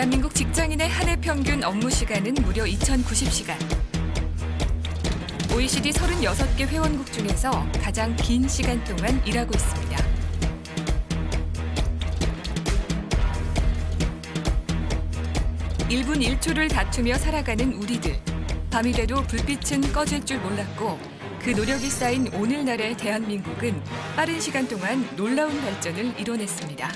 대한민국 직장인의 한 해 평균 업무 시간은 무려 2,090시간. OECD 36개 회원국 중에서 가장 긴 시간 동안 일하고 있습니다. 일분 1초를 다투며 살아가는 우리들. 밤이 돼도 불빛은 꺼질 줄 몰랐고 그 노력이 쌓인 오늘날의 대한민국은 빠른 시간 동안 놀라운 발전을 이뤄냈습니다.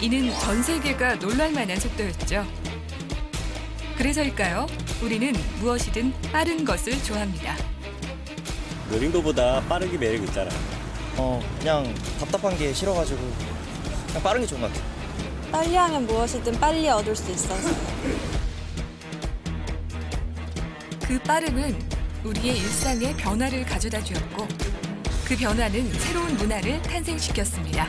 이는 전 세계가 놀랄 만한 속도였죠. 그래서일까요? 우리는 무엇이든 빠른 것을 좋아합니다. 느린 거보다 빠른 게 매력 있잖아. 그냥 답답한 게 싫어가지고 그냥 빠른 게 좋은 것 같아요. 빨리 하면 무엇이든 빨리 얻을 수 있어서. 그 빠름은 우리의 일상에 변화를 가져다 주었고 그 변화는 새로운 문화를 탄생시켰습니다.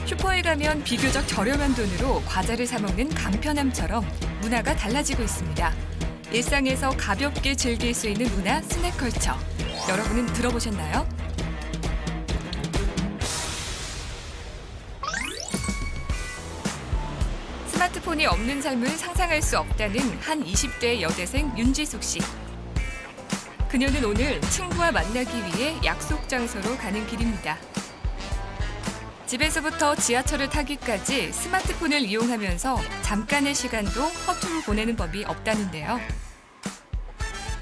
슈퍼에 가면 비교적 저렴한 돈으로 과자를 사 먹는 간편함처럼 문화가 달라지고 있습니다. 일상에서 가볍게 즐길 수 있는 문화 스낵컬처. 여러분은 들어보셨나요? 스마트폰이 없는 삶을 상상할 수 없다는 한 20대 여대생 윤지숙 씨. 그녀는 오늘 친구와 만나기 위해 약속 장소로 가는 길입니다. 집에서부터 지하철을 타기까지 스마트폰을 이용하면서 잠깐의 시간도 허투루 보내는 법이 없다는데요.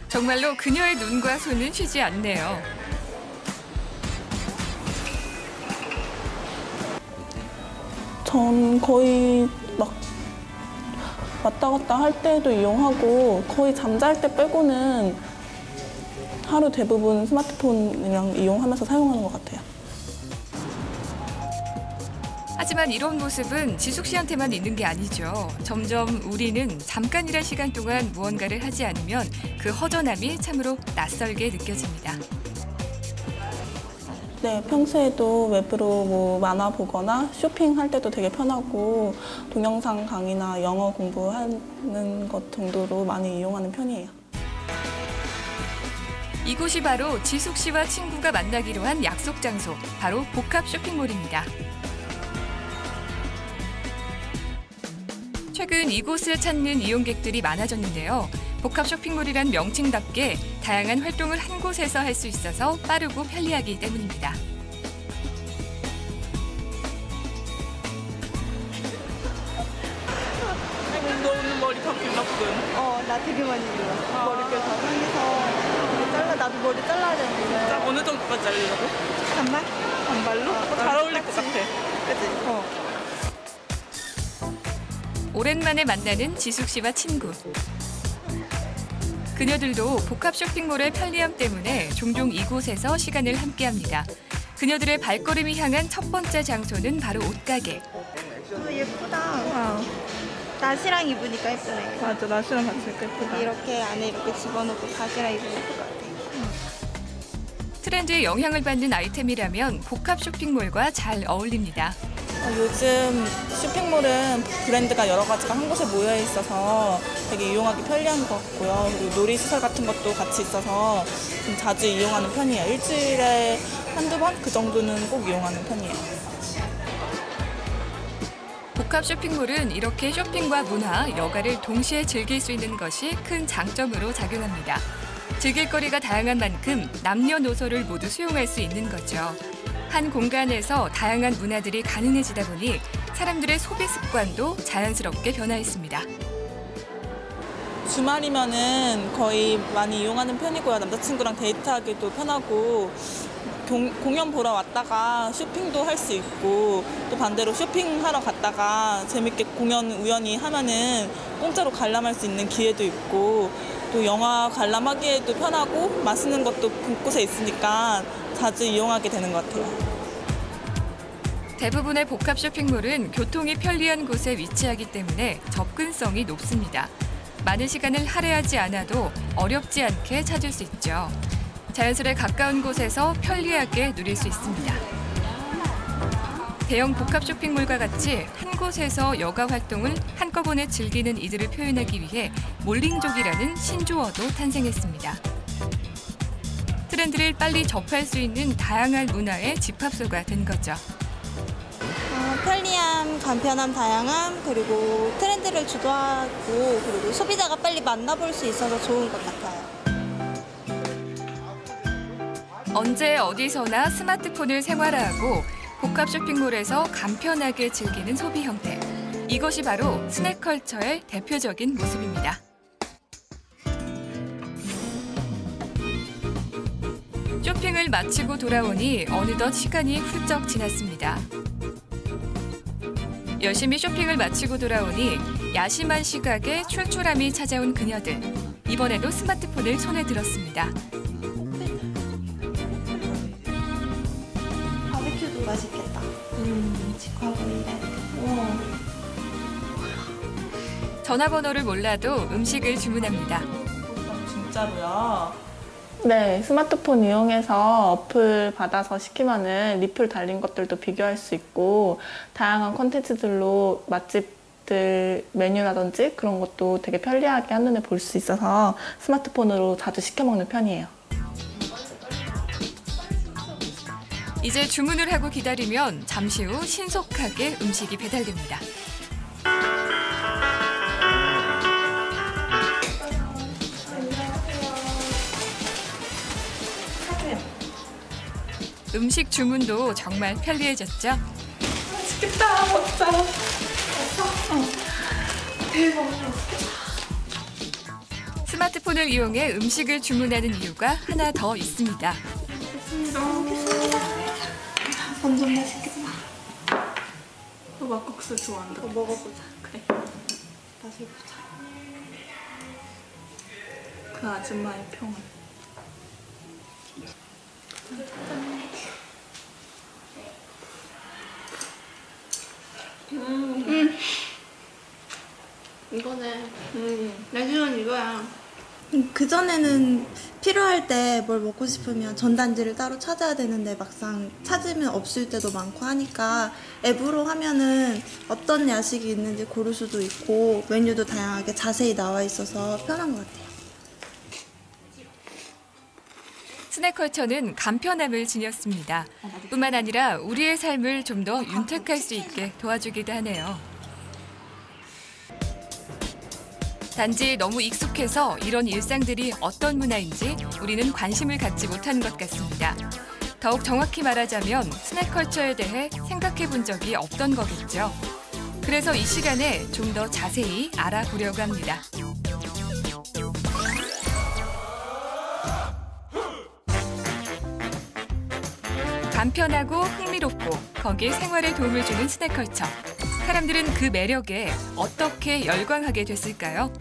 정말로 그녀의 눈과 손은 쉬지 않네요. 전 거의 막 왔다 갔다 할 때도 이용하고 거의 잠잘 때 빼고는 하루 대부분 스마트폰이랑 이용하면서 사용하는 것 같아요. 하지만 이런 모습은 지숙 씨한테만 있는 게 아니죠. 점점 우리는 잠깐이란 시간 동안 무언가를 하지 않으면 그 허전함이 참으로 낯설게 느껴집니다. 네, 평소에도 웹으로 뭐 만화 보거나 쇼핑할 때도 되게 편하고 동영상 강의나 영어 공부하는 것 정도로 많이 이용하는 편이에요. 이곳이 바로 지숙 씨와 친구가 만나기로 한 약속 장소, 바로 복합 쇼핑몰입니다. 최근 이곳을 찾는 이용객들이 많아졌는데요. 복합 쇼핑몰이란 명칭답게 다양한 활동을 한 곳에서 할 수 있어서 빠르고 편리하기 때문입니다. 너 오늘 머리 다 길렀군. 나 되게 많이 길렀어. 머리결 다 상해서 나도 머리 잘라야 되는데. 어느 정도까지 자르려고? 잠깐만. 단발로? 잘 어울릴 것 같아. 그치? 오랜만에 만나는 지숙 씨와 친구. 그녀들도 복합 쇼핑몰의 편리함 때문에 종종 이곳에서 시간을 함께합니다. 그녀들의 발걸음이 향한 첫 번째 장소는 바로 옷가게. 예쁘다. 나시랑 입으니까 예쁘네. 맞아, 나시랑 같이 예쁘다. 이렇게 안에 이렇게 집어넣고 바지랑 입으면 예쁠 것 같아. 트렌드에 영향을 받는 아이템이라면 복합 쇼핑몰과 잘 어울립니다. 요즘 쇼핑몰은 브랜드가 여러 가지가 한 곳에 모여 있어서 되게 이용하기 편리한 것 같고요. 그리고 놀이시설 같은 것도 같이 있어서 좀 자주 이용하는 편이에요. 일주일에 한두 번 그 정도는 꼭 이용하는 편이에요. 복합 쇼핑몰은 이렇게 쇼핑과 문화, 여가를 동시에 즐길 수 있는 것이 큰 장점으로 작용합니다. 즐길 거리가 다양한 만큼 남녀노소를 모두 수용할 수 있는 거죠. 한 공간에서 다양한 문화들이 가능해지다 보니 사람들의 소비 습관도 자연스럽게 변화했습니다. 주말이면은 거의 많이 이용하는 편이고요. 남자친구랑 데이트하기도 편하고 공연 보러 왔다가 쇼핑도 할 수 있고 또 반대로 쇼핑하러 갔다가 재밌게 공연 우연히 하면은 공짜로 관람할 수 있는 기회도 있고 또 영화 관람하기에도 편하고 맛있는 것도 곳곳에 있으니까 자주 이용하게 되는 것 같아요. 대부분의 복합 쇼핑몰은 교통이 편리한 곳에 위치하기 때문에 접근성이 높습니다. 많은 시간을 할애하지 않아도 어렵지 않게 찾을 수 있죠. 자연스레 가까운 곳에서 편리하게 누릴 수 있습니다. 대형 복합 쇼핑몰과 같이 한 곳에서 여가 활동을 한꺼번에 즐기는 이들을 표현하기 위해 몰링족이라는 신조어도 탄생했습니다. 트렌드를 빨리 접할 수 있는 다양한 문화의 집합소가 된 거죠. 편리함, 간편함, 다양함, 그리고 트렌드를 주도하고 그리고 소비자가 빨리 만나볼 수 있어서 좋은 것 같아요. 언제 어디서나 스마트폰을 생활화하고 복합 쇼핑몰에서 간편하게 즐기는 소비 형태. 이것이 바로 스낵컬처의 대표적인 모습입니다. 쇼핑을 마치고 돌아오니 어느덧 시간이 훌쩍 지났습니다. 열심히 쇼핑을 마치고 돌아오니 야심한 시각에 출출함이 찾아온 그녀들. 이번에도 스마트폰을 손에 들었습니다. 바비큐도 맛있겠다. 직화구이래. 전화번호를 몰라도 음식을 주문합니다. 진짜로요? 네, 스마트폰 이용해서 어플 받아서 시키면은 리플 달린 것들도 비교할 수 있고 다양한 콘텐츠들로 맛집들 메뉴라든지 그런 것도 되게 편리하게 한눈에 볼 수 있어서 스마트폰으로 자주 시켜 먹는 편이에요. 이제 주문을 하고 기다리면 잠시 후 신속하게 음식이 배달됩니다. 음식 주문도 정말 편리해졌죠? 맛있겠다, 먹자. 대박. 스마트폰을 이용해 음식을 주문하는 이유가 하나 더 있습니다. 완전 맛있겠다. 너 막국수 좋아한다. 먹어보자. 그래. 맛을 보자. 그 아줌마의 평은. 이거네. 내주는 이거야. 그전에는 필요할 때 뭘 먹고 싶으면 전단지를 따로 찾아야 되는데 막상 찾으면 없을 때도 많고 하니까 앱으로 하면은 어떤 야식이 있는지 고를 수도 있고 메뉴도 다양하게 자세히 나와 있어서 편한 것 같아요. 스낵컬처는 간편함을 지녔습니다. 뿐만 아니라 우리의 삶을 좀 더 윤택할 수 있게 도와주기도 하네요. 단지 너무 익숙해서 이런 일상들이 어떤 문화인지 우리는 관심을 갖지 못한 것 같습니다. 더욱 정확히 말하자면 스낵컬처에 대해 생각해 본 적이 없던 거겠죠. 그래서 이 시간에 좀 더 자세히 알아보려고 합니다. 간편하고 흥미롭고 거기에 생활에 도움을 주는 스낵컬처. 사람들은 그 매력에 어떻게 열광하게 됐을까요?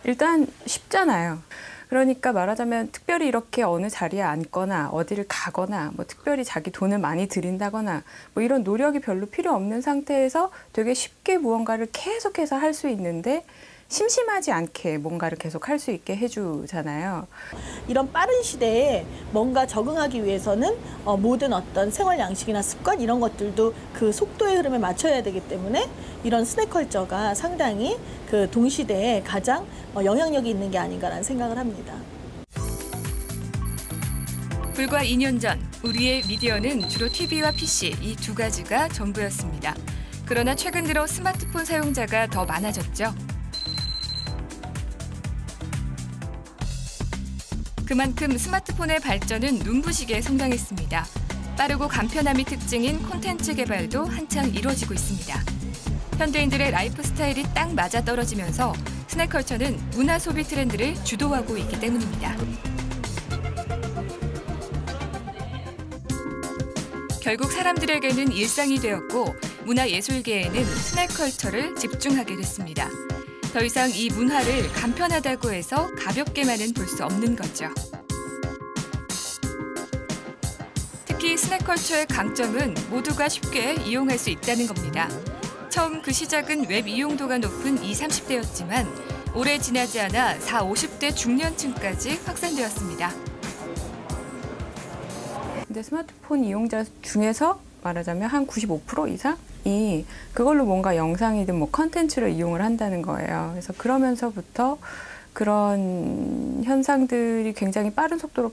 일단 쉽잖아요. 그러니까 말하자면 특별히 이렇게 어느 자리에 앉거나 어디를 가거나 뭐 특별히 자기 돈을 많이 들인다거나 뭐 이런 노력이 별로 필요 없는 상태에서 되게 쉽게 무언가를 계속해서 할 수 있는데 심심하지 않게 뭔가를 계속 할 수 있게 해주잖아요. 이런 빠른 시대에 뭔가 적응하기 위해서는 모든 어떤 생활 양식이나 습관 이런 것들도 그 속도의 흐름에 맞춰야 되기 때문에 이런 스낵컬처가 상당히 그 동시대에 가장 영향력이 있는 게 아닌가라는 생각을 합니다. 불과 2년 전 우리의 미디어는 주로 TV와 PC 이 두 가지가 전부였습니다. 그러나 최근 들어 스마트폰 사용자가 더 많아졌죠. 그만큼 스마트폰의 발전은 눈부시게 성장했습니다. 빠르고 간편함이 특징인 콘텐츠 개발도 한창 이루어지고 있습니다. 현대인들의 라이프 스타일이 딱 맞아떨어지면서 스낵컬처는 문화 소비 트렌드를 주도하고 있기 때문입니다. 결국 사람들에게는 일상이 되었고 문화예술계에는 스낵컬처를 집중하게 됐습니다. 더 이상 이 문화를 간편하다고 해서 가볍게만은 볼 수 없는 거죠. 특히 스낵컬처의 강점은 모두가 쉽게 이용할 수 있다는 겁니다. 처음 그 시작은 웹 이용도가 높은 20, 30대였지만 오래 지나지 않아 40, 50대 중년층까지 확산되었습니다. 근데 스마트폰 이용자 중에서 말하자면 한 95% 이상이 그걸로 뭔가 영상이든 뭐 컨텐츠로 이용을 한다는 거예요. 그래서 그러면서부터 그런 현상들이 굉장히 빠른 속도로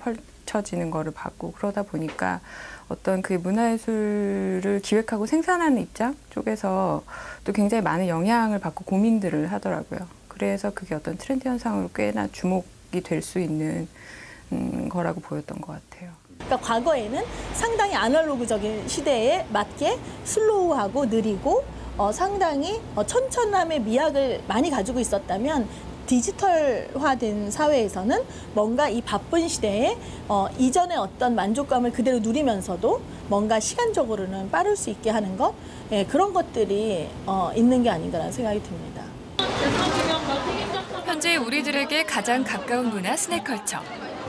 비춰지는 거를 봤고 그러다 보니까 어떤 그 문화예술을 기획하고 생산하는 입장 쪽에서 또 굉장히 많은 영향을 받고 고민들을 하더라고요. 그래서 그게 어떤 트렌드 현상으로 꽤나 주목이 될 수 있는 거라고 보였던 것 같아요. 그러니까 과거에는 상당히 아날로그적인 시대에 맞게 슬로우하고 느리고 상당히 천천함의 미학을 많이 가지고 있었다면 디지털화된 사회에서는 뭔가 이 바쁜 시대에 이전의 어떤 만족감을 그대로 누리면서도 뭔가 시간적으로는 빠를 수 있게 하는 것, 예, 그런 것들이 있는 게 아닌가라는 생각이 듭니다. 현재 우리들에게 가장 가까운 문화 스낵컬처.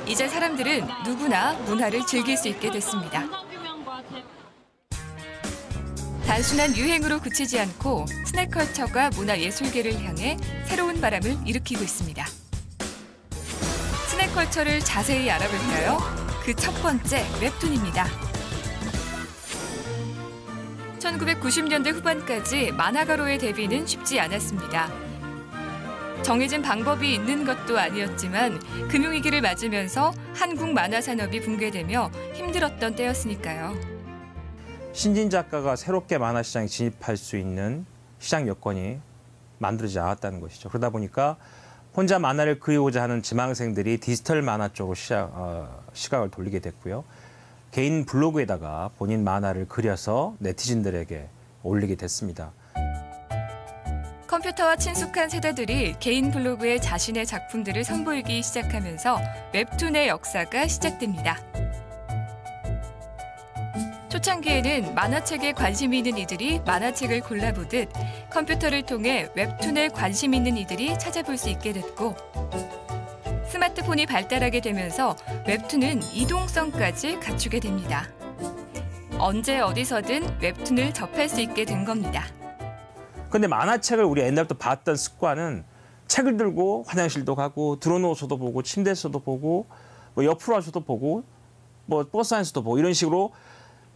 이제 사람들은 누구나 문화를 즐길 수 있게 됐습니다. 단순한 유행으로 그치지 않고 스낵컬처가 문화예술계를 향해 새로운 바람을 일으키고 있습니다. 스낵컬처를 자세히 알아볼까요? 그 첫 번째 웹툰입니다. 1990년대 후반까지 만화가로의 데뷔는 쉽지 않았습니다. 정해진 방법이 있는 것도 아니었지만 금융위기를 맞으면서 한국 만화 산업이 붕괴되며 힘들었던 때였으니까요. 신진 작가가 새롭게 만화 시장에 진입할 수 있는 시장 여건이 만들어지지 않았다는 것이죠. 그러다 보니까 혼자 만화를 그리고자 하는 지망생들이 디지털 만화 쪽으로 시각을 돌리게 됐고요. 개인 블로그에다가 본인 만화를 그려서 네티즌들에게 올리게 됐습니다. 컴퓨터와 친숙한 세대들이 개인 블로그에 자신의 작품들을 선보이기 시작하면서 웹툰의 역사가 시작됩니다. 초창기에는 만화책에 관심 있는 이들이 만화책을 골라보듯 컴퓨터를 통해 웹툰에 관심 있는 이들이 찾아볼 수 있게 됐고 스마트폰이 발달하게 되면서 웹툰은 이동성까지 갖추게 됩니다. 언제 어디서든 웹툰을 접할 수 있게 된 겁니다. 근데 만화책을 우리 옛날부터 봤던 습관은 책을 들고 화장실도 가고 들어누워서도 보고 침대에서도 보고 뭐 옆으로 와서도 보고 뭐 버스 안에서도 보고 이런 식으로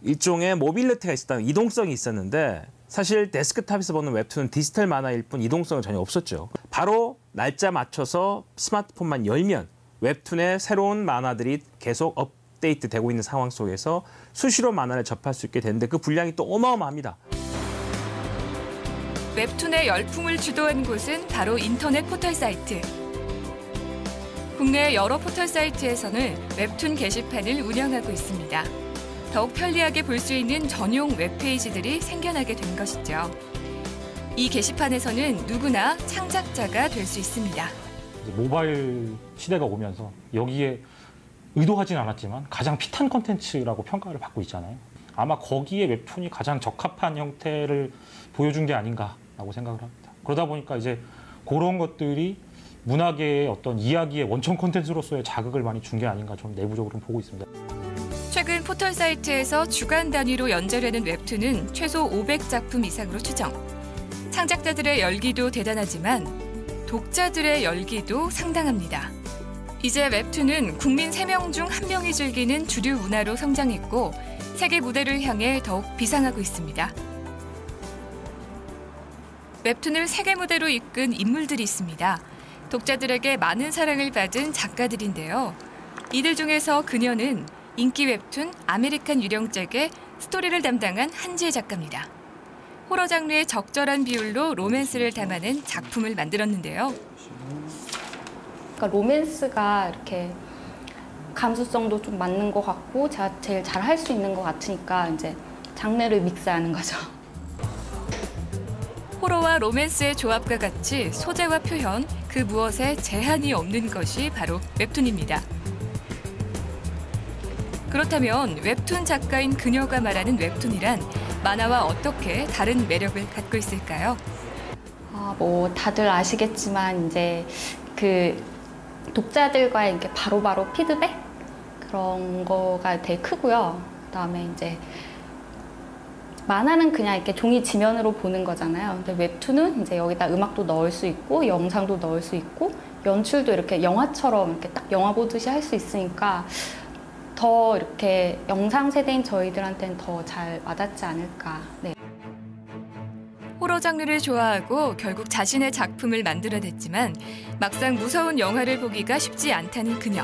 일종의 모빌리티가 있었다는 이동성이 있었는데 사실 데스크탑에서 보는 웹툰은 디지털 만화일 뿐 이동성은 전혀 없었죠. 바로 날짜 맞춰서 스마트폰만 열면 웹툰의 새로운 만화들이 계속 업데이트되고 있는 상황 속에서 수시로 만화를 접할 수 있게 되는데 그 분량이 또 어마어마합니다. 웹툰의 열풍을 주도한 곳은 바로 인터넷 포털 사이트. 국내 여러 포털 사이트에서는 웹툰 게시판을 운영하고 있습니다. 더욱 편리하게 볼 수 있는 전용 웹페이지들이 생겨나게 된 것이죠. 이 게시판에서는 누구나 창작자가 될 수 있습니다. 모바일 시대가 오면서 여기에 의도하진 않았지만 가장 핏한 콘텐츠라고 평가를 받고 있잖아요. 아마 거기에 웹툰이 가장 적합한 형태를 보여준 게 아닌가라고 생각을 합니다. 그러다 보니까 이제 그런 것들이 문학계의 어떤 이야기의 원천 콘텐츠로서의 자극을 많이 준 게 아닌가 좀 내부적으로 보고 있습니다. 최근 포털 사이트에서 주간 단위로 연재되는 웹툰은 최소 500작품 이상으로 추정. 창작자들의 열기도 대단하지만 독자들의 열기도 상당합니다. 이제 웹툰은 국민 3명 중 1명이 즐기는 주류 문화로 성장했고 세계 무대를 향해 더욱 비상하고 있습니다. 웹툰을 세계 무대로 이끈 인물들이 있습니다. 독자들에게 많은 사랑을 받은 작가들인데요. 이들 중에서 그녀는 인기 웹툰 아메리칸 유령잭의 스토리를 담당한 한지혜 작가입니다. 호러 장르의 적절한 비율로 로맨스를 담아낸 작품을 만들었는데요. 그러니까 로맨스가 이렇게 감수성도 좀 맞는 것 같고 제가 제일 잘 할 수 있는 것 같으니까 이제 장르를 믹스하는 거죠. 호러와 로맨스의 조합과 같이 소재와 표현, 그 무엇에 제한이 없는 것이 바로 웹툰입니다. 그렇다면 웹툰 작가인 그녀가 말하는 웹툰이란 만화와 어떻게 다른 매력을 갖고 있을까요? 뭐 다들 아시겠지만 이제 그 독자들과의 이렇게 바로바로 피드백 그런 거가 되게 크고요. 그다음에 이제 만화는 그냥 이렇게 종이 지면으로 보는 거잖아요. 근데 웹툰은 이제 여기다 음악도 넣을 수 있고 영상도 넣을 수 있고 연출도 이렇게 영화처럼 이렇게 딱 영화 보듯이 할 수 있으니까 더 이렇게 영상 세대인 저희들한테는 더 잘 와닿지 않을까. 네. 호러 장르를 좋아하고 결국 자신의 작품을 만들어냈지만 막상 무서운 영화를 보기가 쉽지 않다는 그녀.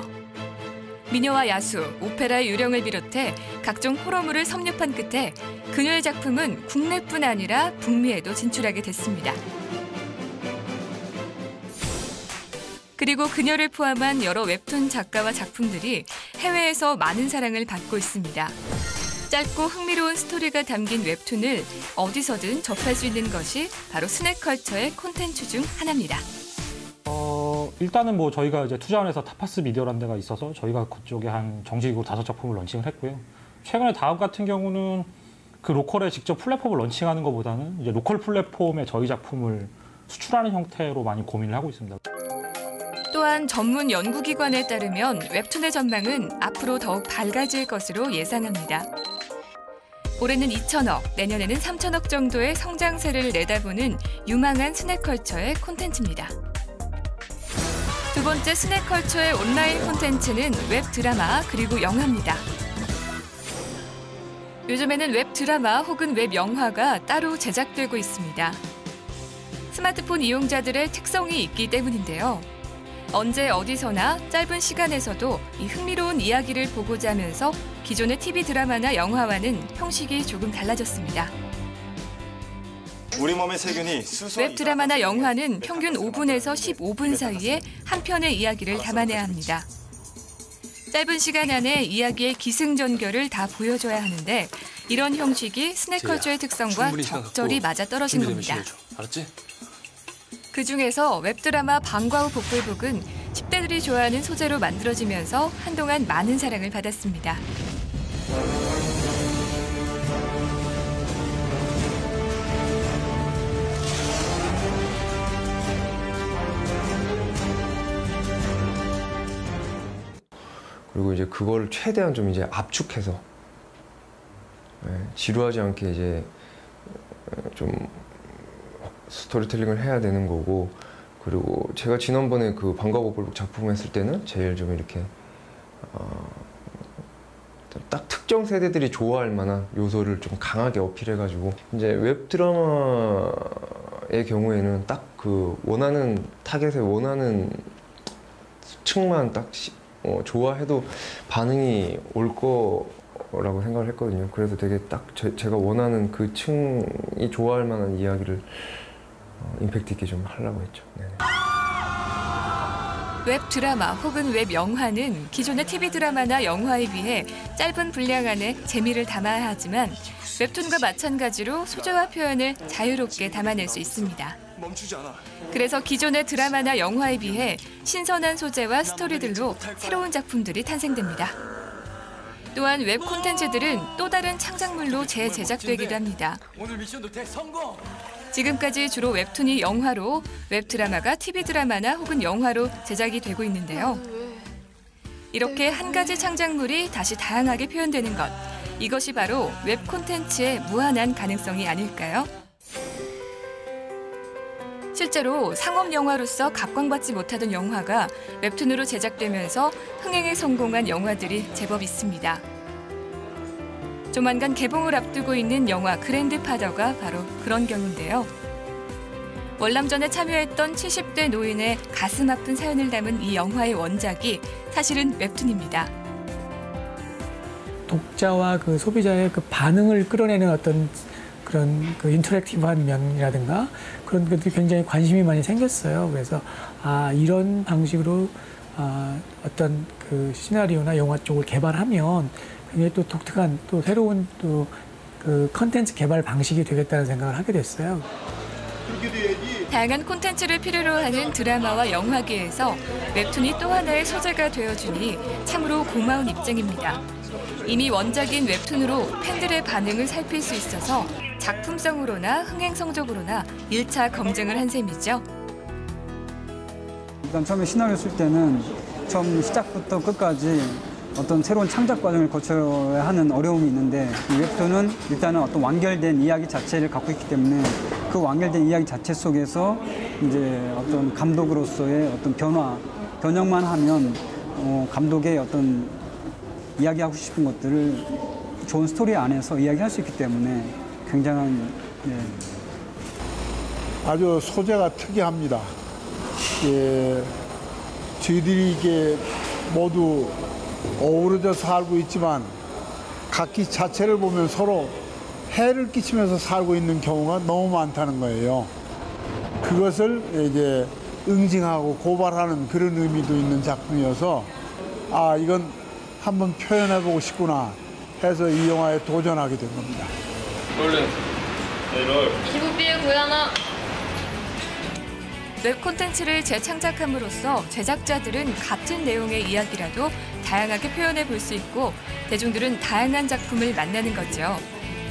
미녀와 야수, 오페라의 유령을 비롯해 각종 호러물을 섭렵한 끝에 그녀의 작품은 국내뿐 아니라 북미에도 진출하게 됐습니다. 그리고 그녀를 포함한 여러 웹툰 작가와 작품들이 해외에서 많은 사랑을 받고 있습니다. 짧고 흥미로운 스토리가 담긴 웹툰을 어디서든 접할 수 있는 것이 바로 스낵컬처의 콘텐츠 중 하나입니다. 일단은 뭐 저희가 이제 투자원에서 타파스 미디어라는 데가 있어서 저희가 그쪽에 한 정식으로 5작품을 런칭을 했고요. 최근에 다음 같은 경우는 그 로컬에 직접 플랫폼을 런칭하는 것보다는 이제 로컬 플랫폼에 저희 작품을 수출하는 형태로 많이 고민을 하고 있습니다. 또한 전문 연구기관에 따르면 웹툰의 전망은 앞으로 더욱 밝아질 것으로 예상합니다. 올해는 2천억, 내년에는 3천억 정도의 성장세를 내다보는 유망한 스낵컬처의 콘텐츠입니다. 두 번째 스낵컬처의 온라인 콘텐츠는 웹드라마 그리고 영화입니다. 요즘에는 웹드라마 혹은 웹영화가 따로 제작되고 있습니다. 스마트폰 이용자들의 특성이 있기 때문인데요. 언제 어디서나 짧은 시간에서도 이 흥미로운 이야기를 보고자 하면서 기존의 TV 드라마나 영화와는 형식이 조금 달라졌습니다. 우리 몸의 세균이 웹드라마나 영화는 평균 5분에서 15분 사이에 한 편의 이야기를 담아내야 합니다. 짧은 시간 안에 이야기의 기승전결을 다 보여줘야 하는데 이런 형식이 스낵컬처의 특성과 적절히 맞아떨어진 겁니다. 알았지? 그중에서 웹드라마 방과 후 복불복은 10대들이 좋아하는 소재로 만들어지면서 한동안 많은 사랑을 받았습니다. 그리고 이제 그걸 최대한 좀 이제 압축해서 지루하지 않게 이제 좀 스토리텔링을 해야 되는 거고, 그리고 제가 지난번에 그 방과 후 복불복 작품 했을 때는 제일 좀 이렇게 딱 특정 세대들이 좋아할 만한 요소를 좀 강하게 어필해가지고, 이제 웹드라마의 경우에는 딱 그 원하는 타겟에 원하는 층만 딱 좋아해도 반응이 올 거라고 생각을 했거든요. 그래서 되게 딱 제가 원하는 그 층이 좋아할 만한 이야기를 임팩트 있게 좀 하려고 했죠. 네네. 웹드라마 혹은 웹영화는 기존의 TV 드라마나 영화에 비해 짧은 분량 안에 재미를 담아야 하지만 웹툰과 마찬가지로 소재와 표현을 자유롭게 담아낼 수 있습니다. 그래서 기존의 드라마나 영화에 비해 신선한 소재와 스토리들로 새로운 작품들이 탄생됩니다. 또한 웹 콘텐츠들은 또 다른 창작물로 재제작되기도 합니다. 지금까지 주로 웹툰이 영화로, 웹드라마가 TV 드라마나 혹은 영화로 제작이 되고 있는데요. 이렇게 한 가지 창작물이 다시 다양하게 표현되는 것, 이것이 바로 웹 콘텐츠의 무한한 가능성이 아닐까요? 실제로 상업 영화로서 각광받지 못하던 영화가 웹툰으로 제작되면서 흥행에 성공한 영화들이 제법 있습니다. 조만간 개봉을 앞두고 있는 영화 그랜드파더가 바로 그런 경우인데요. 월남전에 참여했던 70대 노인의 가슴 아픈 사연을 담은 이 영화의 원작이 사실은 웹툰입니다. 독자와 그 소비자의 그 반응을 끌어내는 어떤 그런 그 인터랙티브한 면이라든가 그런 것들이 굉장히 관심이 많이 생겼어요. 그래서 이런 방식으로 어떤 그 시나리오나 영화 쪽을 개발하면 굉장히 또 독특한 또 새로운 또 그 컨텐츠 개발 방식이 되겠다는 생각을 하게 됐어요. 다양한 콘텐츠를 필요로 하는 드라마와 영화계에서 웹툰이 또 하나의 소재가 되어주니 참으로 고마운 입장입니다. 이미 원작인 웹툰으로 팬들의 반응을 살필 수 있어서 작품성으로나 흥행 성적으로나 1차 검증을 한 셈이죠. 일단 처음에 시나리오 쓸 때는 처음 시작부터 끝까지 어떤 새로운 창작 과정을 거쳐야 하는 어려움이 있는데 이 웹툰은 일단은 어떤 완결된 이야기 자체를 갖고 있기 때문에 그 완결된 이야기 자체 속에서 이제 어떤 감독으로서의 어떤 변형만 하면 감독의 어떤 이야기하고 싶은 것들을 좋은 스토리 안에서 이야기할 수 있기 때문에 굉장한 아주 소재가 특이합니다. 저희들이 이게 모두 어우러져 살고 있지만 각기 자체를 보면 서로 해를 끼치면서 살고 있는 경우가 너무 많다는 거예요. 그것을 이제 응징하고 고발하는 그런 의미도 있는 작품이어서 아, 이건 한번 표현해보고 싶구나 해서 이 영화에 도전하게 된 겁니다. 얼른. 25비에 고야나. 웹 콘텐츠를 재창작함으로써 제작자들은 같은 내용의 이야기라도 다양하게 표현해 볼 수 있고 대중들은 다양한 작품을 만나는 거죠.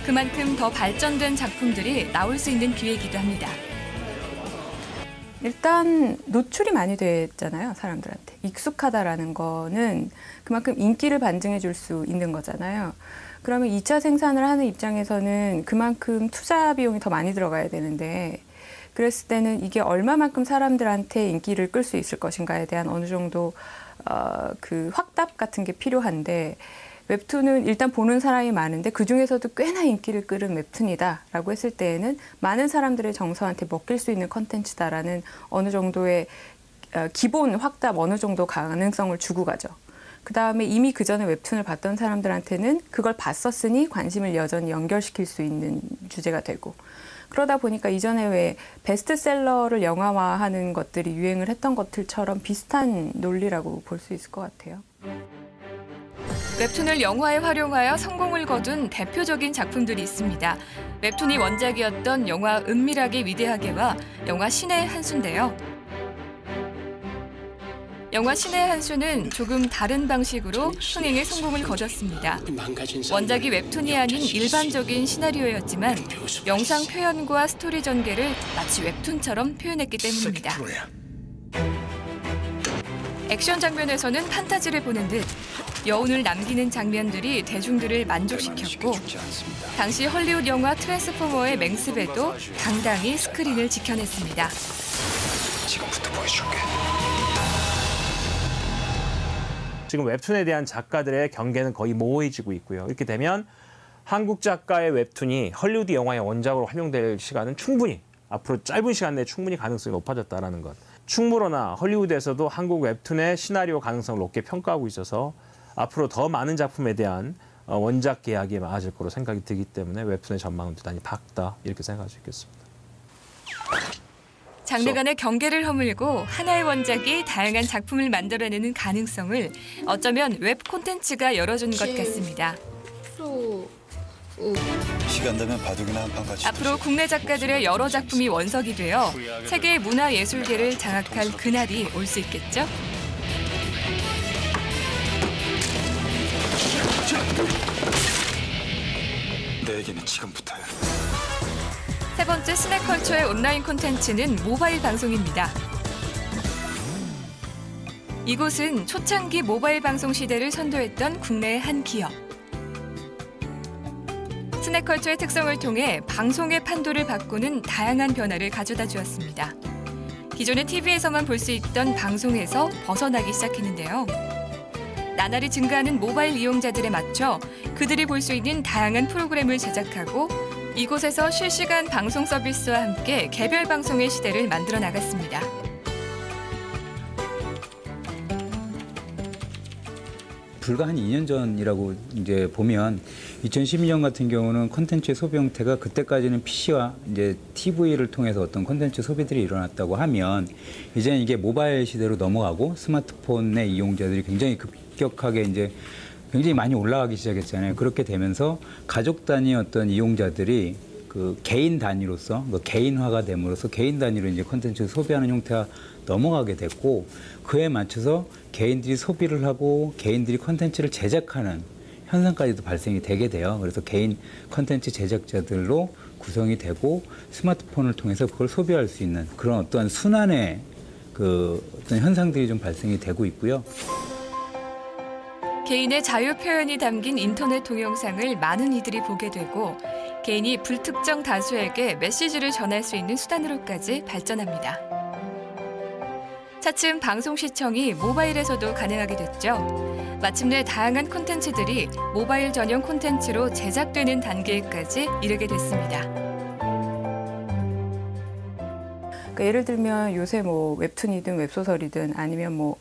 그만큼 더 발전된 작품들이 나올 수 있는 기회이기도 합니다. 일단 노출이 많이 됐잖아요, 사람들한테. 익숙하다라는 거는 그만큼 인기를 반증해 줄 수 있는 거잖아요. 그러면 2차 생산을 하는 입장에서는 그만큼 투자 비용이 더 많이 들어가야 되는데 그랬을 때는 이게 얼마만큼 사람들한테 인기를 끌 수 있을 것인가에 대한 어느 정도 그 확답 같은 게 필요한데 웹툰은 일단 보는 사람이 많은데 그중에서도 꽤나 인기를 끌은 웹툰이다라고 했을 때에는 많은 사람들의 정서한테 먹힐 수 있는 컨텐츠다라는 어느 정도의 기본 확답 어느 정도 가능성을 주고 가죠. 그다음에 이미 그전에 웹툰을 봤던 사람들한테는 그걸 봤었으니 관심을 여전히 연결시킬 수 있는 주제가 되고 그러다 보니까 이전에 왜 베스트셀러를 영화화하는 것들이 유행을 했던 것들처럼 비슷한 논리라고 볼 수 있을 것 같아요. 웹툰을 영화에 활용하여 성공을 거둔 대표적인 작품들이 있습니다. 웹툰이 원작이었던 영화 은밀하게 위대하게와 영화 신의 한 수인데요. 영화 신의 한 수는 조금 다른 방식으로 흥행에 성공을 거뒀습니다. 원작이 웹툰이 아닌 일반적인 시나리오였지만 영상 표현과 스토리 전개를 마치 웹툰처럼 표현했기 때문입니다. 액션 장면에서는 판타지를 보는 듯 여운을 남기는 장면들이 대중들을 만족시켰고 당시 헐리우드 영화 트랜스포머의 맹습에도 당당히 스크린을 지켜냈습니다. 지금부터 보여줄게. 지금 웹툰에 대한 작가들의 경계는 거의 모호해지고 있고요. 이렇게 되면 한국 작가의 웹툰이 헐리우드 영화의 원작으로 활용될 시간은 충분히 앞으로 짧은 시간 내에 충분히 가능성이 높아졌다는 것. 충무로나 헐리우드에서도 한국 웹툰의 시나리오 가능성을 높게 평가하고 있어서 앞으로 더 많은 작품에 대한 원작 계약이 많아질 거로 생각이 들기 때문에 웹툰의 전망은 대단히 밝다 이렇게 생각할 수 있겠습니다. 장르 간의 경계를 허물고 하나의 원작이 다양한 작품을 만들어내는 가능성을 어쩌면 웹 콘텐츠가 열어준 것 같습니다. 시간 되면 바둑이나 한판 같이. 앞으로 국내 작가들의 여러 작품이 원석이 되어 세계 문화예술계를 장악할 그날이 올 수 있겠죠? 내게는 지금부터야. 세 번째 스낵컬처의 온라인 콘텐츠는 모바일 방송입니다. 이곳은 초창기 모바일 방송 시대를 선도했던 국내의 한 기업. 스낵컬처의 특성을 통해 방송의 판도를 바꾸는 다양한 변화를 가져다 주었습니다. 기존의 TV에서만 볼 수 있던 방송에서 벗어나기 시작했는데요. 나날이 증가하는 모바일 이용자들에 맞춰 그들이 볼 수 있는 다양한 프로그램을 제작하고 이곳에서 실시간 방송 서비스와 함께 개별 방송의 시대를 만들어 나갔습니다. 불과 한 2년 전이라고 이제 보면 2012년 같은 경우는 콘텐츠의 소비 형태가 그때까지는 PC와 이제 TV를 통해서 어떤 콘텐츠 소비들이 일어났다고 하면 이제는 이게 모바일 시대로 넘어가고 스마트폰의 이용자들이 굉장히 급격하게 이제 굉장히 많이 올라가기 시작했잖아요. 그렇게 되면서 가족 단위 어떤 이용자들이 그 개인 단위로서 개인화가 됨으로써 개인 단위로 이제 콘텐츠를 소비하는 형태가 넘어가게 됐고 그에 맞춰서 개인들이 소비를 하고 개인들이 콘텐츠를 제작하는 현상까지도 발생이 되게 돼요. 그래서 개인 콘텐츠 제작자들로 구성이 되고 스마트폰을 통해서 그걸 소비할 수 있는 그런 어떤 순환의 그 어떤 현상들이 좀 발생이 되고 있고요. 개인의 자유 표현이 담긴 인터넷 동영상을 많은 이들이 보게 되고 개인이 불특정 다수에게 메시지를 전할 수 있는 수단으로까지 발전합니다. 차츰 방송 시청이 모바일에서도 가능하게 됐죠. 마침내 다양한 콘텐츠들이 모바일 전용 콘텐츠로 제작되는 단계까지 이르게 됐습니다. 그러니까 예를 들면 요새 뭐 웹툰이든 웹소설이든 아니면 뭐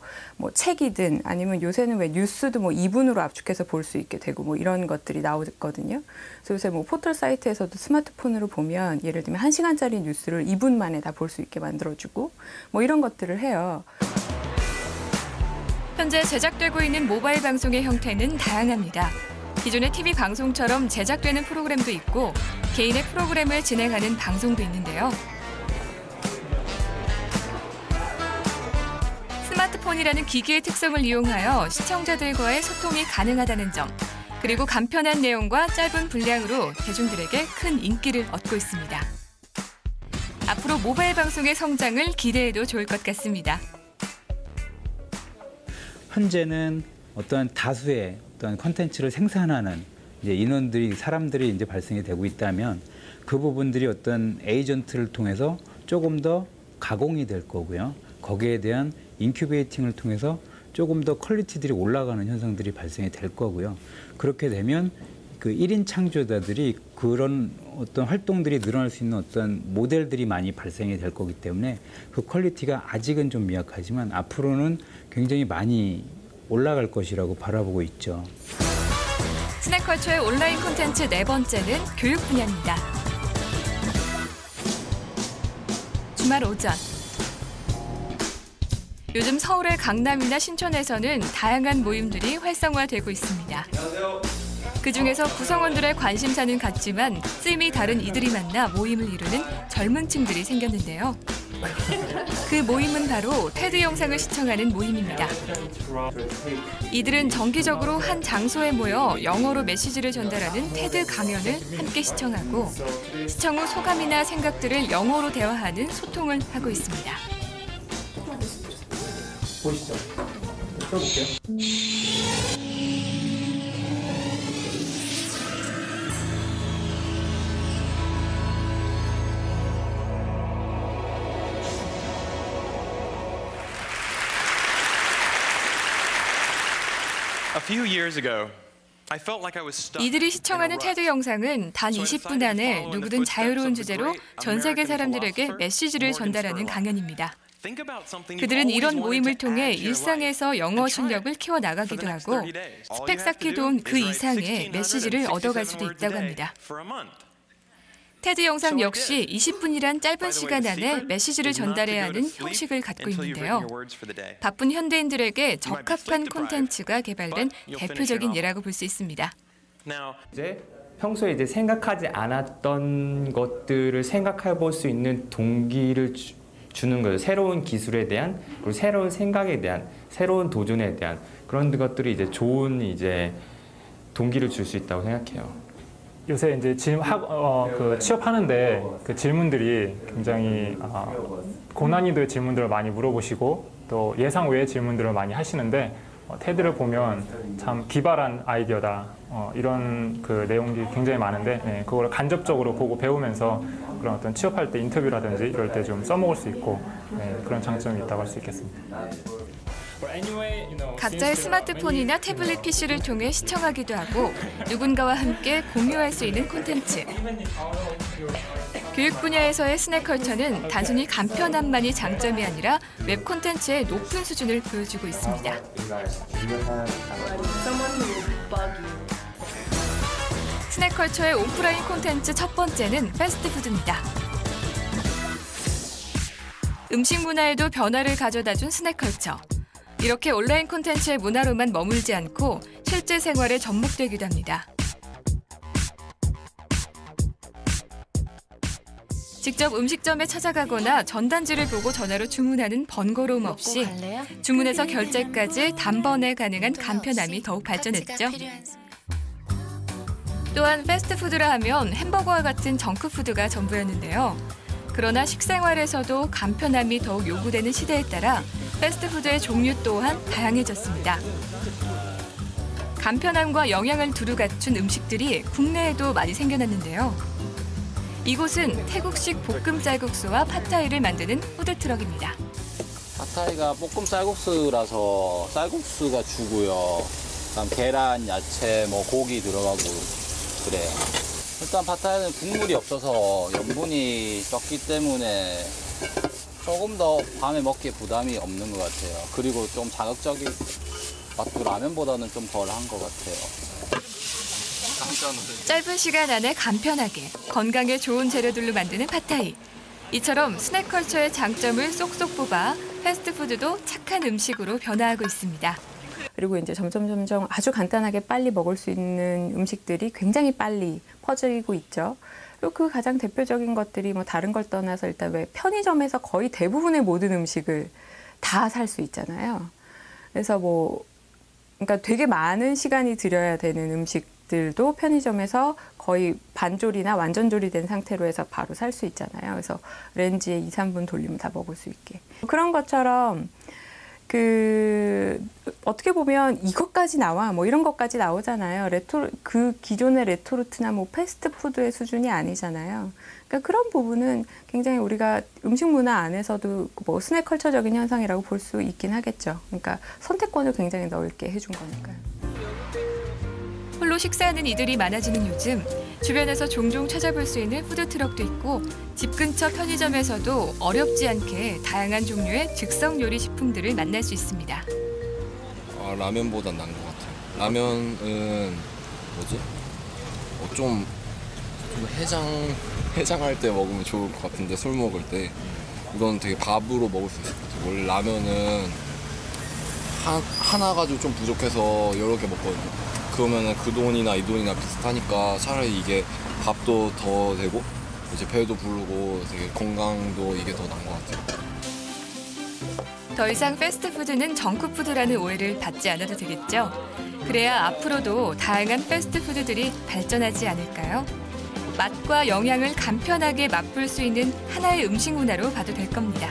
책이든 아니면 요새는 왜 뉴스도 뭐 2분으로 압축해서 볼 수 있게 되고 뭐 이런 것들이 나오거든요. 그래서 요새 뭐 포털 사이트에서도 스마트폰으로 보면 예를 들면 1시간짜리 뉴스를 2분 만에 다 볼 수 있게 만들어주고 뭐 이런 것들을 해요. 현재 제작되고 있는 모바일 방송의 형태는 다양합니다. 기존의 TV 방송처럼 제작되는 프로그램도 있고 개인의 프로그램을 진행하는 방송도 있는데요. 스마트폰이라는 기기의 특성을 이용하여 시청자들과의 소통이 가능하다는 점, 그리고 간편한 내용과 짧은 분량으로 대중들에게 큰 인기를 얻고 있습니다. 앞으로 모바일 방송의 성장을 기대해도 좋을 것 같습니다. 현재는 어떠한 다수의 어떤 콘텐츠를 생산하는 이제 인원들이 사람들이 이제 발생이 되고 있다면 그 부분들이 어떤 에이전트를 통해서 조금 더 가공이 될 거고요. 거기에 대한 인큐베이팅을 통해서 조금 더 퀄리티들이 올라가는 현상들이 발생이 될 거고요. 그렇게 되면 그 1인 창조자들이 그런 어떤 활동들이 늘어날 수 있는 어떤 모델들이 많이 발생이 될 거기 때문에 그 퀄리티가 아직은 좀 미약하지만 앞으로는 굉장히 많이 올라갈 것이라고 바라보고 있죠. 스낵컬처의 온라인 콘텐츠 네 번째는 교육 분야입니다. 주말 오전. 요즘 서울의 강남이나 신촌에서는 다양한 모임들이 활성화되고 있습니다. 그중에서 구성원들의 관심사는 같지만 쓰임이 다른 이들이 만나 모임을 이루는 젊은 층들이 생겼는데요. 그 모임은 바로 테드 영상을 시청하는 모임입니다. 이들은 정기적으로 한 장소에 모여 영어로 메시지를 전달하는 테드 강연을 함께 시청하고 시청 후 소감이나 생각들을 영어로 대화하는 소통을 하고 있습니다. 보시죠. 들어볼게요. 이들이 시청하는 테드 영상은 단 20분 안에 누구든 자유로운 주제로 전 세계 사람들에게 메시지를 전달하는 강연입니다. 그들은 이런 모임을 통해 일상에서 영어 실력을 키워나가기도 하고 스펙 쌓기 도움 그 이상의 메시지를 얻어갈 수도 있다고 합니다. 테드 영상 역시 20분이란 짧은 시간 안에 메시지를 전달해야 하는 형식을 갖고 있는데요. 바쁜 현대인들에게 적합한 콘텐츠가 개발된 대표적인 예라고 볼 수 있습니다. 이제 평소에 이제 생각하지 않았던 것들을 생각해 볼 수 있는 동기를 주는 거죠. 새로운 기술에 대한 그리고 새로운 생각에 대한 새로운 도전에 대한 그런 것들이 이제 좋은 이제 동기를 줄 수 있다고 생각해요. 요새 이제 취업하는데 그 질문들이 굉장히 고난이도의 질문들을 많이 물어보시고 또 예상 외의 질문들을 많이 하시는데 테드를 보면 참 기발한 아이디어다 이런 그 내용이 굉장히 많은데 그걸 간접적으로 보고 배우면서 그런 어떤 취업할 때 인터뷰라든지 이럴 때 좀 써먹을 수 있고 그런 장점이 있다고 할 수 있겠습니다. 각자의 스마트폰이나 태블릿 PC를 통해 시청하기도 하고 누군가와 함께 공유할 수 있는 콘텐츠. 교육 분야에서의 스낵컬처는 단순히 간편함만이 장점이 아니라 웹 콘텐츠의 높은 수준을 보여주고 있습니다. 스낵컬처의 오프라인 콘텐츠 첫 번째는 패스트푸드입니다. 음식 문화에도 변화를 가져다준 스낵컬처. 이렇게 온라인 콘텐츠의 문화로만 머물지 않고 실제 생활에 접목되기도 합니다. 직접 음식점에 찾아가거나 전단지를 보고 전화로 주문하는 번거로움 없이 주문에서 결제까지 단번에 가능한 간편함이 더욱 발전했죠. 또한 패스트푸드라 하면 햄버거와 같은 정크푸드가 전부였는데요. 그러나 식생활에서도 간편함이 더욱 요구되는 시대에 따라 패스트푸드의 종류 또한 다양해졌습니다. 간편함과 영양을 두루 갖춘 음식들이 국내에도 많이 생겨났는데요. 이곳은 태국식 볶음 쌀국수와 팟타이를 만드는 푸드트럭입니다. 팟타이가 볶음 쌀국수라서 쌀국수가 주고요. 그다음 계란, 야채, 고기 들어가고 그래요. 일단 팟타이는 국물이 없어서 염분이 적기 때문에 조금 더 밤에 먹기에 부담이 없는 것 같아요. 그리고 좀 자극적인 맛도 라면보다는 좀 덜한 것 같아요. 짧은 시간 안에 간편하게 건강에 좋은 재료들로 만드는 팟타이. 이처럼 스낵컬처의 장점을 쏙쏙 뽑아 패스트푸드도 착한 음식으로 변화하고 있습니다. 그리고 이제 점점 아주 간단하게 빨리 먹을 수 있는 음식들이 굉장히 빨리 퍼지고 있죠. 그리고 그 가장 대표적인 것들이 뭐 다른 걸 떠나서 일단 왜 편의점에서 거의 대부분의 모든 음식을 다 살 수 있잖아요. 그래서 뭐 그러니까 되게 많은 시간이 들여야 되는 음식들도 편의점에서 거의 반조리나 완전 조리된 상태로 해서 바로 살 수 있잖아요. 그래서 렌지에 2, 3분 돌리면 다 먹을 수 있게. 그런 것처럼 어떻게 보면 이것까지 나와 뭐 이런 것까지 나오잖아요. 그 기존의 레토르트나 뭐 패스트푸드의 수준이 아니잖아요. 그러니까 그런 부분은 굉장히 우리가 음식 문화 안에서도 뭐 스낵컬처적인 현상이라고 볼 수 있긴 하겠죠. 그러니까 선택권을 굉장히 넓게 해준 거니까요. 홀로 식사하는 이들이 많아지는 요즘 주변에서 종종 찾아볼 수 있는 푸드트럭도 있고 집 근처 편의점에서도 어렵지 않게 다양한 종류의 즉석 요리 식품들을 만날 수 있습니다. 라면보단 나은 것 같아요. 라면은 뭐지? 좀 해장할 때 먹으면 좋을 것 같은데 술 먹을 때 이건 되게 밥으로 먹을 수 있을 것 같아요. 원래 라면은 하나 가지고 좀 부족해서 여러 개 먹거든요. 그러면은 그 돈이나 이 돈이나 비슷하니까 차라리 이게 밥도 더 되고 이제 배도 부르고 되게 건강도 이게 더 나은 것 같아요. 더 이상 패스트푸드는 정크푸드라는 오해를 받지 않아도 되겠죠. 그래야 앞으로도 다양한 패스트푸드들이 발전하지 않을까요? 맛과 영양을 간편하게 맛볼 수 있는 하나의 음식 문화로 봐도 될 겁니다.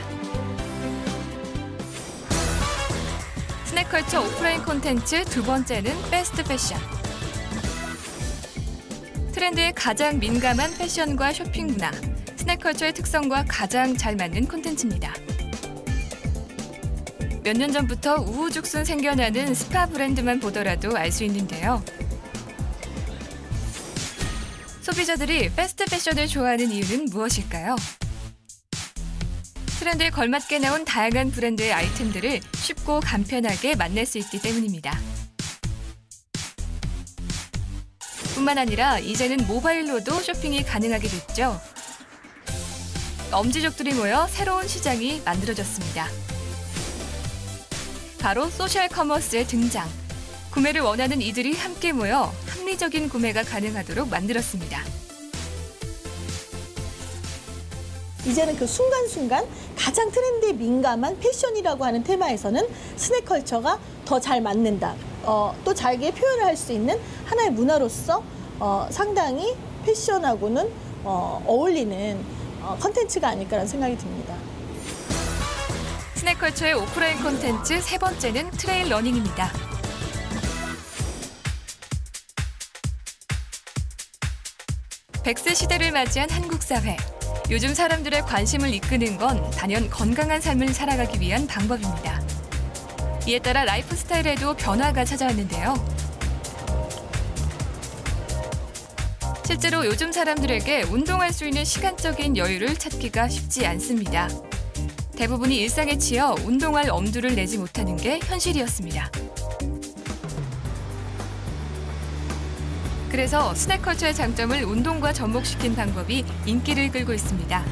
스낵컬처 오프라인 콘텐츠 두 번째는 패스트 패션. 트렌드에 가장 민감한 패션과 쇼핑 문화, 스낵컬처의 특성과 가장 잘 맞는 콘텐츠입니다. 몇 년 전부터 우후죽순 생겨나는 스파 브랜드만 보더라도 알 수 있는데요. 소비자들이 패스트 패션을 좋아하는 이유는 무엇일까요? 트렌드에 걸맞게 나온 다양한 브랜드의 아이템들을 쉽고 간편하게 만날 수 있기 때문입니다. 뿐만 아니라 이제는 모바일로도 쇼핑이 가능하게 됐죠. 엄지족들이 모여 새로운 시장이 만들어졌습니다. 바로 소셜 커머스의 등장. 구매를 원하는 이들이 함께 모여 합리적인 구매가 가능하도록 만들었습니다. 이제는 그 순간순간 가장 트렌드에 민감한 패션이라고 하는 테마에서는 스낵컬처가 더 잘 맞는다. 또 자기의 표현을 할 수 있는 하나의 문화로서 상당히 패션하고는 어울리는 컨텐츠가 아닐까라는 생각이 듭니다. 스낵컬처의 오프라인 콘텐츠 세 번째는 트레일 러닝입니다. 백세 시대를 맞이한 한국 사회. 요즘 사람들의 관심을 이끄는 건 단연 건강한 삶을 살아가기 위한 방법입니다. 이에 따라 라이프 스타일에도 변화가 찾아왔는데요. 실제로 요즘 사람들에게 운동할 수 있는 시간적인 여유를 찾기가 쉽지 않습니다. 대부분이 일상에 치여 운동할 엄두를 내지 못하는 게 현실이었습니다. 그래서 스낵컬처의 장점을 운동과 접목시킨 방법이 인기를 끌고 있습니다.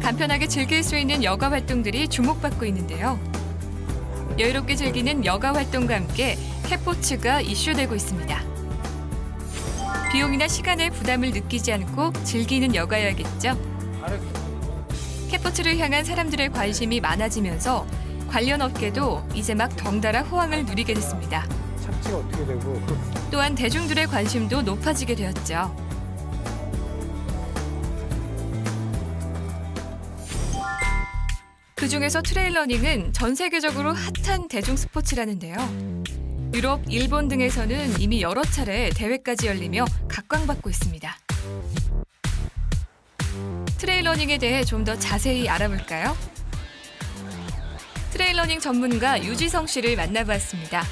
간편하게 즐길 수 있는 여가 활동들이 주목받고 있는데요. 여유롭게 즐기는 여가 활동과 함께 캣포츠가 이슈되고 있습니다. 비용이나 시간의 부담을 느끼지 않고 즐기는 여가여야겠죠. 캣포츠를 향한 사람들의 관심이 많아지면서 관련 업계도 이제 막 덩달아 호황을 누리게 됐습니다. 착지가 어떻게 되고 또한 대중들의 관심도 높아지게 되었죠. 그중에서 트레일 러닝은 전 세계적으로 핫한 대중 스포츠라는데요. 유럽, 일본 등에서는 이미 여러 차례 대회까지 열리며 각광받고 있습니다. 트레일 러닝에 대해 좀 더 자세히 알아볼까요? 트레일 러닝 전문가 유지성 씨를 만나봤습니다.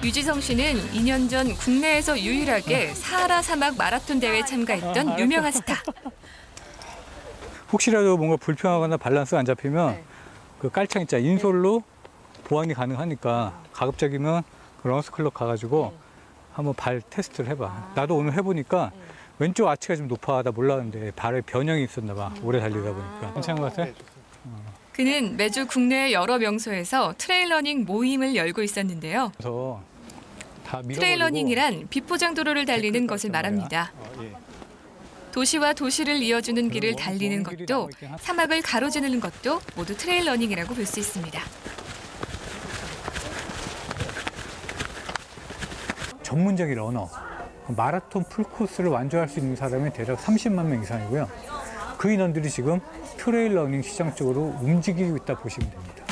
유지성 씨는 2년 전 국내에서 유일하게 사하라 사막 마라톤 대회에 참가했던 유명한 스타. 혹시라도 뭔가 불평하거나 밸런스가 안 잡히면 그 깔창 있잖아. 인솔로 보완이 가능하니까 가급적이면 그 런스클럽 가가지고 한번 발 테스트를 해봐. 나도 오늘 해보니까 왼쪽 아치가 좀 높아. 나 몰랐는데 발에 변형이 있었나 봐. 오래 달리다 보니까. 괜찮은 것 같아? 그는 매주 국내 여러 명소에서 트레일러닝 모임을 열고 있었는데요. 트레일러닝이란 비포장도로를 달리는 것을 말합니다. 도시와 도시를 이어주는 길을 달리는 것도 사막을 가로지르는 것도 모두 트레일러닝이라고 볼 수 있습니다. 전문적인 러너, 마라톤 풀코스를 완주할 수 있는 사람이 대략 30만 명 이상이고요. 그 인원들이 지금 트레일러닝 시장 쪽으로 움직이고 있다 보시면 됩니다.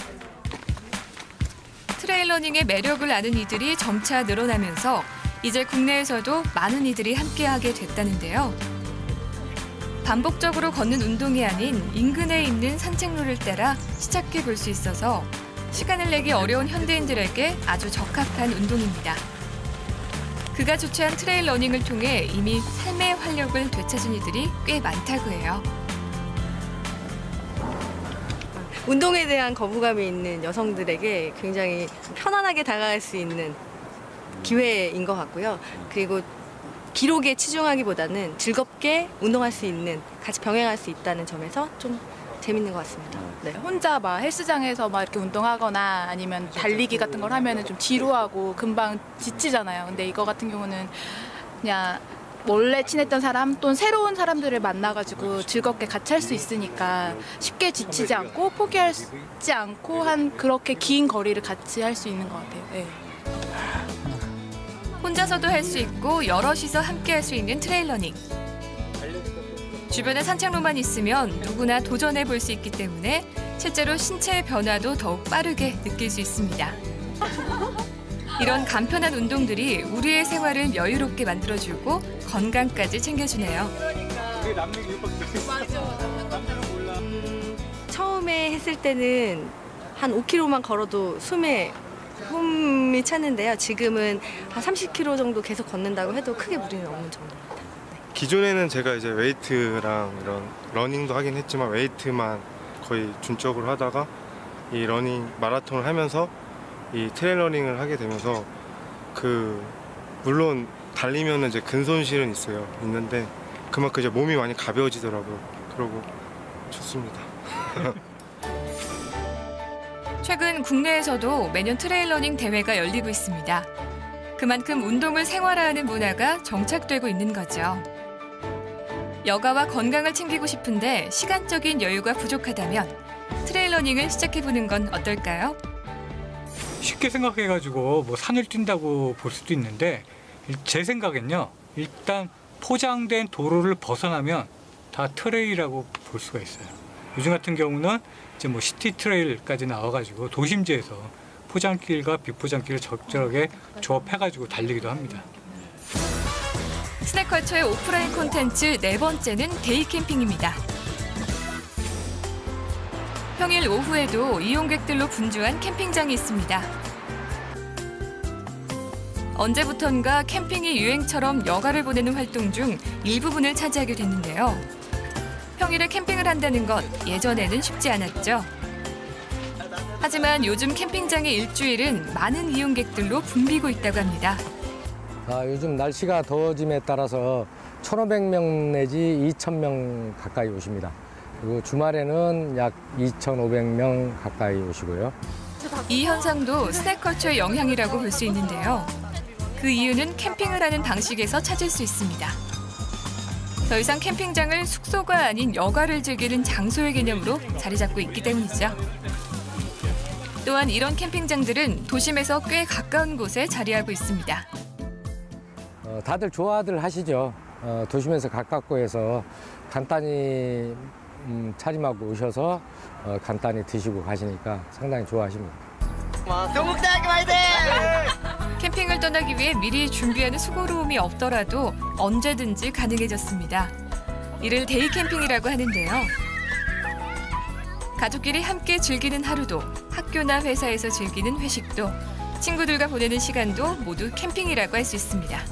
트레일러닝의 매력을 아는 이들이 점차 늘어나면서 이제 국내에서도 많은 이들이 함께하게 됐다는데요. 반복적으로 걷는 운동이 아닌 인근에 있는 산책로를 따라 시작해 볼 수 있어서 시간을 내기 어려운 현대인들에게 아주 적합한 운동입니다. 그가 주최한 트레일러닝을 통해 이미 삶의 활력을 되찾은 이들이 꽤 많다고 해요. 운동에 대한 거부감이 있는 여성들에게 굉장히 편안하게 다가갈 수 있는 기회인 것 같고요. 그리고 기록에 치중하기보다는 즐겁게 운동할 수 있는, 같이 병행할 수 있다는 점에서 좀 재밌는 것 같습니다. 네. 혼자 막 헬스장에서 막 이렇게 운동하거나 아니면 달리기 같은 걸 하면은 좀 지루하고 금방 지치잖아요. 근데 이거 같은 경우는 그냥 원래 친했던 사람 또는 새로운 사람들을 만나가지고 즐겁게 같이 할 수 있으니까 쉽게 지치지 않고 포기하지 않고 한 그렇게 긴 거리를 같이 할 수 있는 것 같아요. 네. 혼자서도 할 수 있고 여럿이서 함께 할 수 있는 트레일러닝. 주변에 산책로만 있으면 누구나 도전해 볼 수 있기 때문에 실제로 신체의 변화도 더욱 빠르게 느낄 수 있습니다. 이런 간편한 운동들이 우리의 생활을 여유롭게 만들어주고 건강까지 챙겨주네요. 처음에 했을 때는 한 5km만 걸어도 숨이 차는데요. 지금은 한 30km 정도 계속 걷는다고 해도 크게 무리는 없는 정도입니다. 기존에는 제가 이제 웨이트랑 이런 러닝도 하긴 했지만 웨이트만 거의 준적으로 하다가 이 러닝 마라톤을 하면서 이 트레일러닝을 하게 되면서 물론 달리면은 이제 근손실은 있는데 그만큼 이제 몸이 많이 가벼워지더라고요. 그러고 좋습니다. 최근 국내에서도 매년 트레일러닝 대회가 열리고 있습니다. 그만큼 운동을 생활화하는 문화가 정착되고 있는 거죠. 여가와 건강을 챙기고 싶은데 시간적인 여유가 부족하다면 트레일러닝을 시작해보는 건 어떨까요? 쉽게 생각해가지고 뭐 산을 뛴다고 볼 수도 있는데 제 생각엔요. 일단 포장된 도로를 벗어나면 다 트레일이라고 볼 수가 있어요. 요즘 같은 경우는 이제 뭐 시티 트레일까지 나와가지고 도심지에서 포장길과 비포장길을 적절하게 조합해가지고 달리기도 합니다. 스낵컬처의 오프라인 콘텐츠 네 번째는 데이 캠핑입니다. 평일 오후에도 이용객들로 분주한 캠핑장이 있습니다. 언제부턴가 캠핑이 유행처럼 여가를 보내는 활동 중 일부분을 차지하게 됐는데요. 평일에 캠핑을 한다는 것 예전에는 쉽지 않았죠. 하지만 요즘 캠핑장의 일주일은 많은 이용객들로 붐비고 있다고 합니다. 요즘 날씨가 더워짐에 따라서 1,500명 내지 2,000명 가까이 오십니다. 그리고 주말에는 약 2,500명 가까이 오시고요. 이 현상도 스낵컬처의 영향이라고 볼 수 있는데요. 그 이유는 캠핑을 하는 방식에서 찾을 수 있습니다. 더 이상 캠핑장을 숙소가 아닌 여가를 즐기는 장소의 개념으로 자리 잡고 있기 때문이죠. 또한 이런 캠핑장들은 도심에서 꽤 가까운 곳에 자리하고 있습니다. 다들 좋아들 하시죠. 도심에서 가깝고 해서 간단히 차림하고 오셔서 간단히 드시고 가시니까 상당히 좋아하십니다. 경북대학교 화이팅! 캠핑을 떠나기 위해 미리 준비하는 수고로움이 없더라도 언제든지 가능해졌습니다. 이를 데이 캠핑이라고 하는데요. 가족끼리 함께 즐기는 하루도, 학교나 회사에서 즐기는 회식도 친구들과 보내는 시간도 모두 캠핑이라고 할 수 있습니다.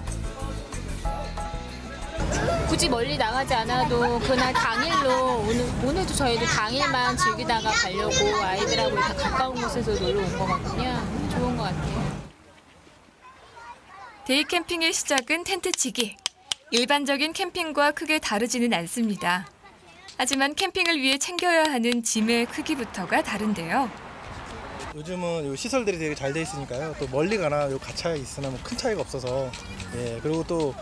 굳이 멀리 나가지 않아도 그날 당일로 오늘도 저희도 당일만 즐기다가 가려고 아이들하고 다 가까운 곳에서 놀러 온 거거든요. 좋은 것 같아요. 데이 캠핑의 시작은 텐트치기. 일반적인 캠핑과 크게 다르지는 않습니다. 하지만 캠핑을 위해 챙겨야 하는 짐의 크기부터가 다른데요. 요즘은 요 시설들이 되게 잘 돼 있으니까요. 또 멀리 가나 요 가차에 있으나 뭐 큰 차이가 없어서 예, 그리고 또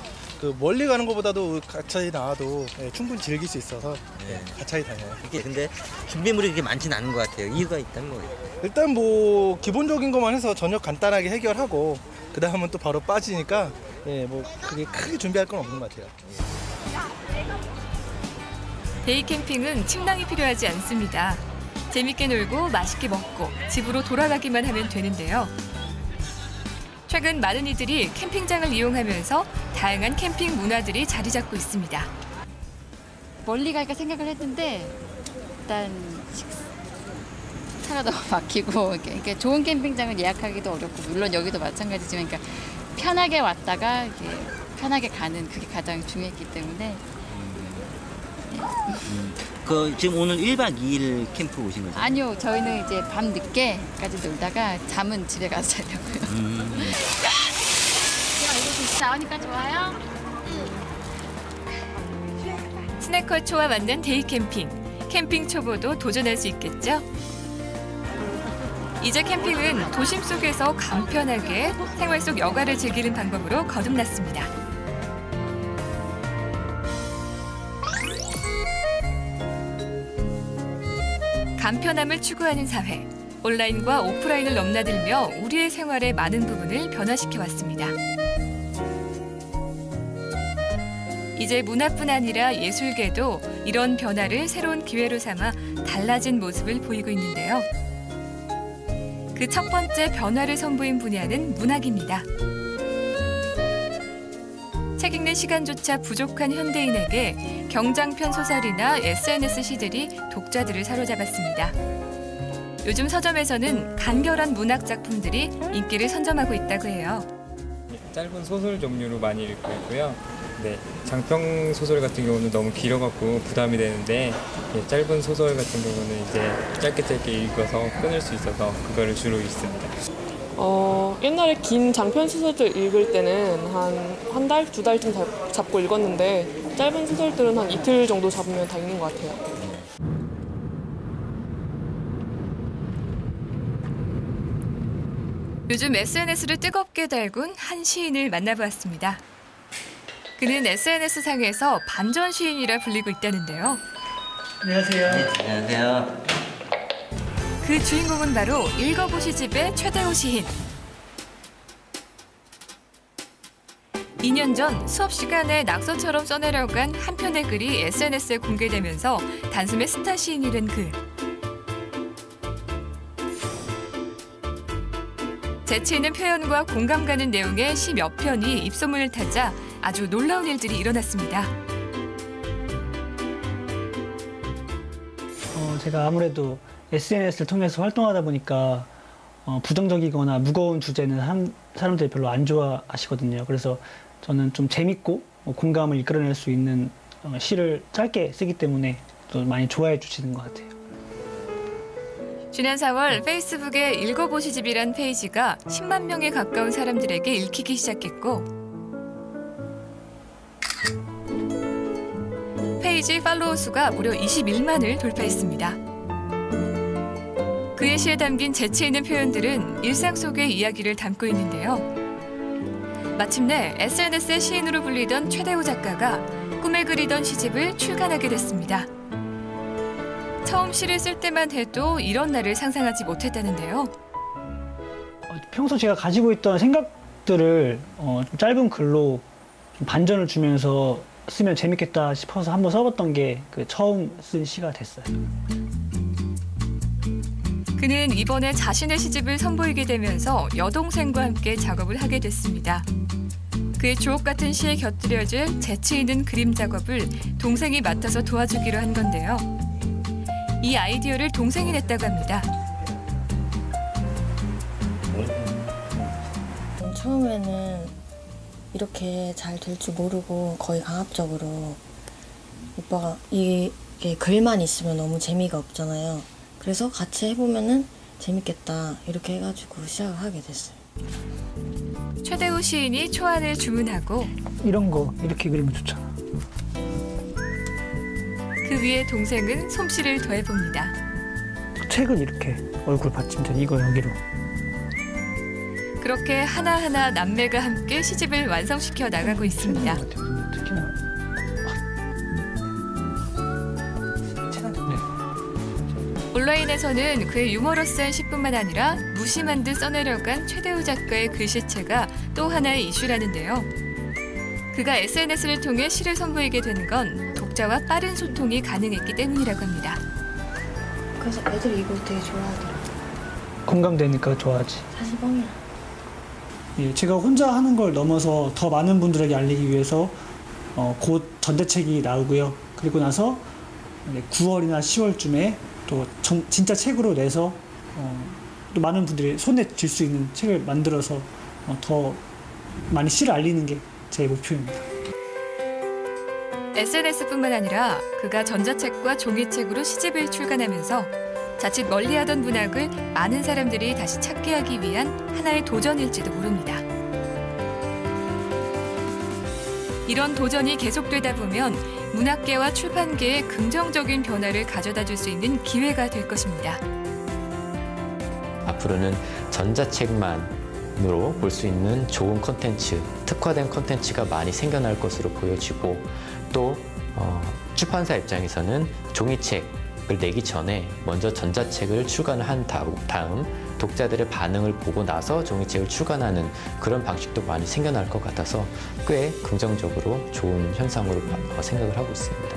그 멀리 가는 것보다도 가차에 나와도 예, 충분히 즐길 수 있어서 예, 가차에 다녀요. 이게 근데 준비물이 그렇게 많지는 않은 것 같아요. 이유가 있다는 거예요. 일단 뭐 기본적인 것만 해서 저녁 간단하게 해결하고 그 다음은 또 바로 빠지니까 예, 뭐 그게 크게 준비할 건 없는 것 같아요. 데이 캠핑은 침낭이 필요하지 않습니다. 재밌게 놀고 맛있게 먹고 집으로 돌아가기만 하면 되는데요. 최근 많은 이들이 캠핑장을 이용하면서 다양한 캠핑 문화들이 자리 잡고 있습니다. 멀리 갈까 생각을 했는데 일단 차가 너무 막히고 이렇게 좋은 캠핑장을 예약하기도 어렵고 물론 여기도 마찬가지지만 그러니까 편하게 왔다가 이렇게 편하게 가는 그게 가장 중요했기 때문에 지금 오늘 1박 2일 캠프 오신 거죠? 아니요. 저희는 이제 밤 늦게까지 놀다가 잠은 집에 가서 자려고요. 나오니까 좋아요? 스낵컬처와 만난 데이 캠핑. 캠핑 초보도 도전할 수 있겠죠? 이제 캠핑은 도심 속에서 간편하게 생활 속 여가를 즐기는 방법으로 거듭났습니다. 간편함을 추구하는 사회. 온라인과 오프라인을 넘나들며 우리의 생활의 많은 부분을 변화시켜 왔습니다. 이제 문화뿐 아니라 예술계도 이런 변화를 새로운 기회로 삼아 달라진 모습을 보이고 있는데요. 그 첫 번째 변화를 선보인 분야는 문학입니다. 책 읽는 시간조차 부족한 현대인에게 경장편 소설이나 SNS 시들이 독자들을 사로잡았습니다. 요즘 서점에서는 간결한 문학 작품들이 인기를 선점하고 있다고 해요. 짧은 소설 종류로 많이 읽고 있고요. 네, 장평 소설 같은 경우는 너무 길어갖고 부담이 되는데 짧은 소설 같은 경우는 이제 짧게 읽어서 끊을 수 있어서 그거를 주로 읽습니다. 옛날에 긴 장편 소설들 읽을 때는 한 달, 두 달쯤 잡고 읽었는데 짧은 소설들은 한 이틀 정도 잡으면 다 읽는 것 같아요. 요즘 SNS를 뜨겁게 달군 한 시인을 만나보았습니다. 그는 SNS상에서 반전 시인이라 불리고 있다는데요. 안녕하세요. 네, 안녕하세요. 그 주인공은 바로 읽어보시집의 최대호 시인. 2년 전 수업 시간에 낙서처럼 써내려간 한 편의 글이 SNS에 공개되면서 단숨에 스타 시인이 된 그. 재치 있는 표현과 공감 가는 내용의 시 몇 편이 입소문을 타자 아주 놀라운 일들이 일어났습니다. 제가 아무래도 SNS를 통해서 활동하다 보니까 부정적이거나 무거운 주제는 사람들이 별로 안 좋아하시거든요. 그래서 저는 좀 재밌고 공감을 이끌어낼 수 있는 시를 짧게 쓰기 때문에 또 많이 좋아해 주시는 것 같아요. 지난 4월 페이스북에 읽어보시집이란 페이지가 10만 명에 가까운 사람들에게 읽히기 시작했고 페이지 팔로워 수가 무려 21만을 돌파했습니다. 그의 시에 담긴 재치 있는 표현들은 일상 속의 이야기를 담고 있는데요. 마침내 SNS의 시인으로 불리던 최대호 작가가 꿈에 그리던 시집을 출간하게 됐습니다. 처음 시를 쓸 때만 해도 이런 날을 상상하지 못했다는데요. 평소 제가 가지고 있던 생각들을 좀 짧은 글로 좀 반전을 주면서 쓰면 재밌겠다 싶어서 한번 써봤던 게 그 처음 쓴 시가 됐어요. 그는 이번에 자신의 시집을 선보이게 되면서 여동생과 함께 작업을 하게 됐습니다. 그의 주옥 같은 시에 곁들여질 재치 있는 그림 작업을 동생이 맡아서 도와주기로 한 건데요. 이 아이디어를 동생이 냈다고 합니다. 처음에는 이렇게 잘 될 줄 모르고 거의 강압적으로 오빠가 이게 글만 있으면 너무 재미가 없잖아요. 그래서 같이 해보면은 재밌겠다 이렇게 해가지고 시작을 하게 됐어요. 최대우 시인이 초안을 주문하고 이런 거 이렇게 그리면 좋잖아. 그 위에 동생은 솜씨를 더해봅니다. 책을 이렇게 얼굴 받침대 이거 여기로. 그렇게 하나하나 남매가 함께 시집을 완성시켜 나가고 있습니다. 온라인에서는 그의 유머러스한 시뿐만 아니라 무심한 듯 써내려간 최대우 작가의 글씨체가 또 하나의 이슈라는데요. 그가 SNS를 통해 시를 선보이게 된 건 독자와 빠른 소통이 가능했기 때문이라고 합니다. 그래서 애들이 이걸 되게 좋아하더라고요. 공감되니까 좋아하지. 사실 뻥이야. 예, 제가 혼자 하는 걸 넘어서 더 많은 분들에게 알리기 위해서 곧 전대책이 나오고요. 그리고 나서 9월이나 10월쯤에 또 진짜 책으로 내서 또 많은 분들이 손에 쥘 수 있는 책을 만들어서 더 많이 시를 알리는 게 제 목표입니다. SNS뿐만 아니라 그가 전자책과 종이책으로 시집을 출간하면서 자칫 멀리하던 문학을 많은 사람들이 다시 찾게 하기 위한 하나의 도전일지도 모릅니다. 이런 도전이 계속되다 보면 문학계와 출판계에 긍정적인 변화를 가져다 줄 수 있는 기회가 될 것입니다. 앞으로는 전자책만으로 볼 수 있는 좋은 콘텐츠, 특화된 콘텐츠가 많이 생겨날 것으로 보여지고 또 출판사 입장에서는 종이책을 내기 전에 먼저 전자책을 출간을 한 다음 독자들의 반응을 보고 나서 종이책을 출간하는 그런 방식도 많이 생겨날 것 같아서 꽤 긍정적으로 좋은 현상으로 생각을 하고 있습니다.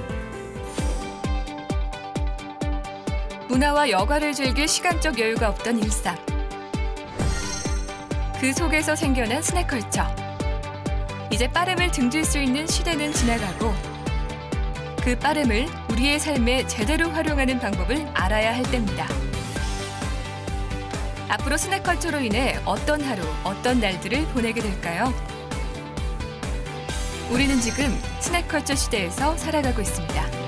문화와 여가를 즐길 시간적 여유가 없던 일상. 그 속에서 생겨난 스낵컬처. 이제 빠름을 등질 수 있는 시대는 지나가고 그 빠름을 우리의 삶에 제대로 활용하는 방법을 알아야 할 때입니다. 앞으로 스낵컬처로 인해 어떤 하루, 어떤 날들을 보내게 될까요? 우리는 지금 스낵컬처 시대에서 살아가고 있습니다.